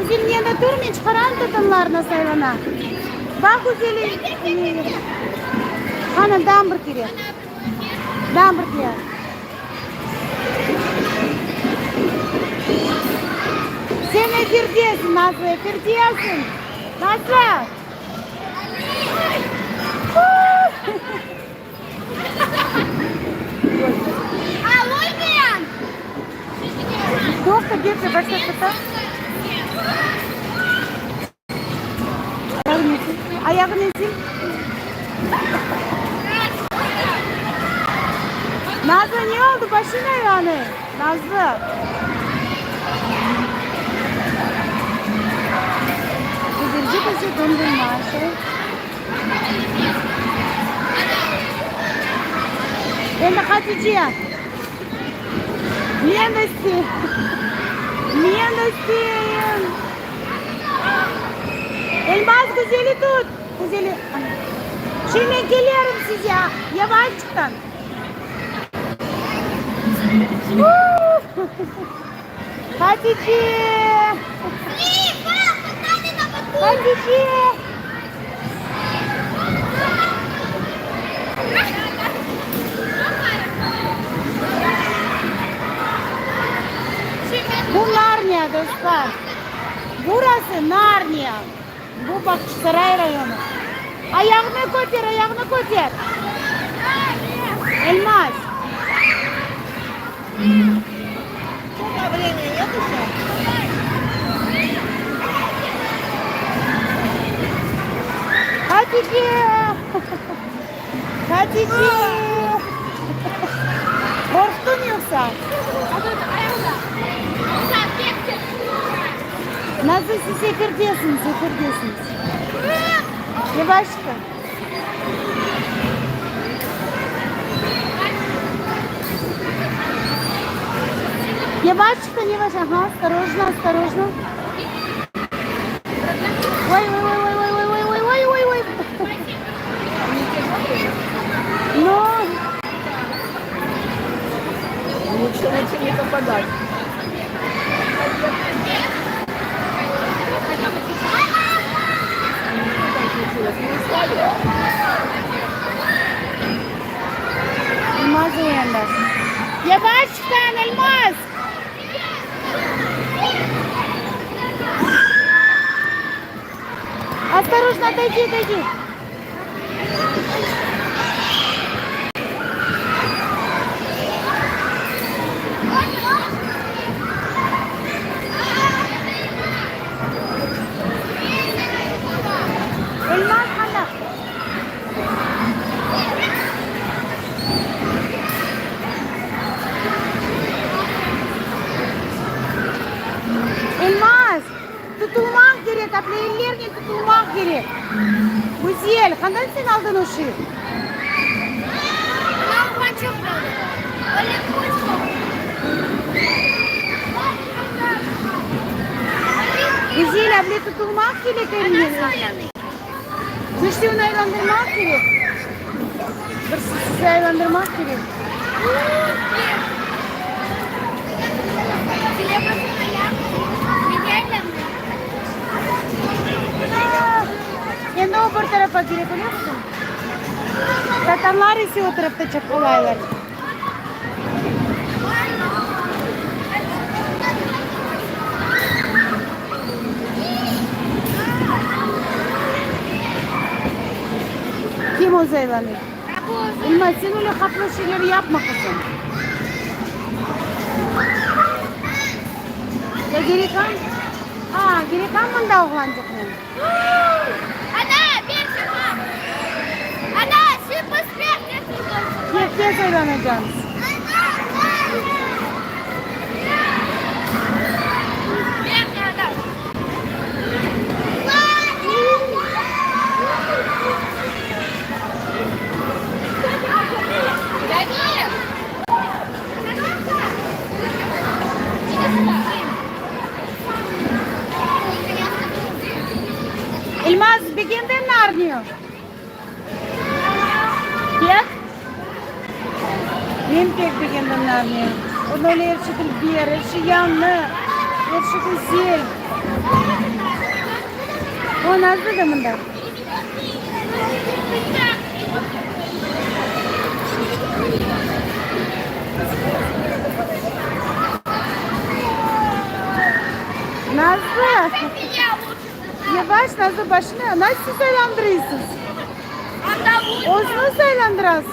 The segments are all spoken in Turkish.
Güzel yanında durmayın, çıkaran tutunlarına sayvana. Bak güzeli. Ana dambır kiri. Dambır kiri. Sen efir diyorsun Nazlı, efir diyorsun. Nazlı. Doktor gece başlattı. Ayağını ezil. Nazlı ne oldu? Başın ne yani? Nazlı. Güzelce başı döndürme şey. Ben de Hatice'ye. Niye de isteyeyim? Niye de isteyeyim? Elmas güzeli tut. Güzeli. Şimdi geliyorum size. Yavaştan. Hatice. Hatice. Bu Narnia dostlar. Burası Narnia. Bu Bakşısaray rayonu. Ayağını koyar, ayağını koyar. Elmas. Hatice. Hatice. Korktun yoksa? Nasıl siz sefir diyorsunuz, sefir diyorsunuz. Yavaşça. Yavaşça, yavaşça. Ага, осторожно, осторожно. Ой, ой, ой, ой, ой, ой, ой, ой, ой, ой. Но... Лучше лучше не попадать. Elmas uyandı. Yavaştan Elmas. Осторожно, отойди, отойди. Elmas hala. Elmas, tutulmak gerek, atlayırlarken tutulmak gerek. Güzel, kandan sen aldın o şeyi? Güzel, abla tutulmak gerek elimlerine. Dıştı onu aylandırmak gerek. Sizi aylandırmak gerek. Kendi o tarafa girebiliyor musun? Tatanlar ise o tarafta çok kolaylar. Kim o zeylanıyor? İlmaz sen öyle kaplı şeyleri yapma kızım. Ya geri kan? Ha geri kan mı da oğlancık mı? Kefte saylanacağız. Elmas beginden Narnia. Pek? Men pek beginden Narnia. Onu öyle çıkıp bir yere, şu yanlı. Вот şu güzel. O nazlı da bunda. Nazlı. Yavaş Nazlı başına. Nasıl selamdırıyorsunuz? Ozunu selamdıras.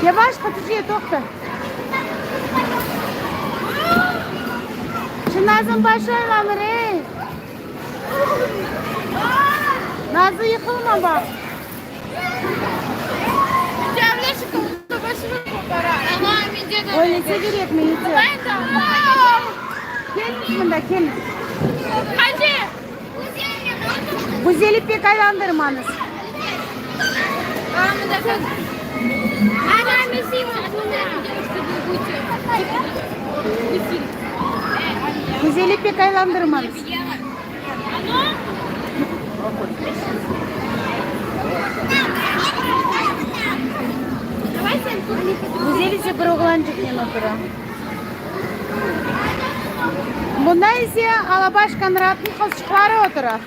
Yavaş Hatice'ye tokta. Şu Nazlı'nın başı aylanır ey. Nazlı yıkılma bak. Öyleyse gerek mi Yüce? Kendiniz bunda kendiniz. Güzeli pek aylandırmanız. Güzeli pek aylandırmanız. Güzeli ise bir oğlancık yana otura. Bunda ise Alabaşkan Ratlı kızçıkları otura.